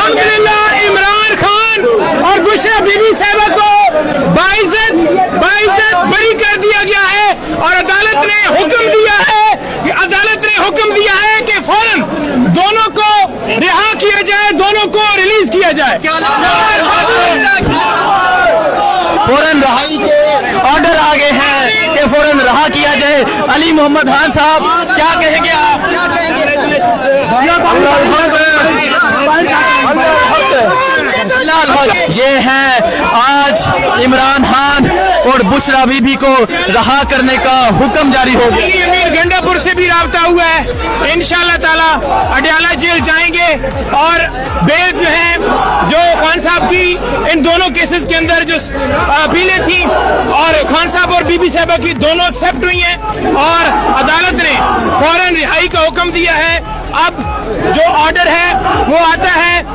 अल्हम्दुलिल्लाह इमरान खान और बुशरा बीबी साहिबा को बाइज्जत बरी कर दिया गया है और अदालत ने हुक्म दिया है कि फौरन दोनों को रिहा किया जाए, दोनों को रिलीज किया जाए। फौरन रहाई के ऑर्डर आ गए हैं कि फौरन रहा किया जाए। अली मोहम्मद खान साहब क्या कहेंगे आप? ये हैं आज इमरान खान और बुशरा बीबी को रहा करने का हुक्म जारी हो गया। अमीर गंडापुर से भी राब्ता हुआ है, इंशाल्लाह ताला अडयाला जेल जाएंगे और बेल जो है जो खान साहब की इन दोनों केसेस के अंदर जो अपीलें थी और खान साहब और बीबी साहिबा की दोनों एक्सेप्ट हुई हैं और अदालत ने फौरन रिहाई का हुक्म दिया है। अब जो ऑर्डर है वो आता है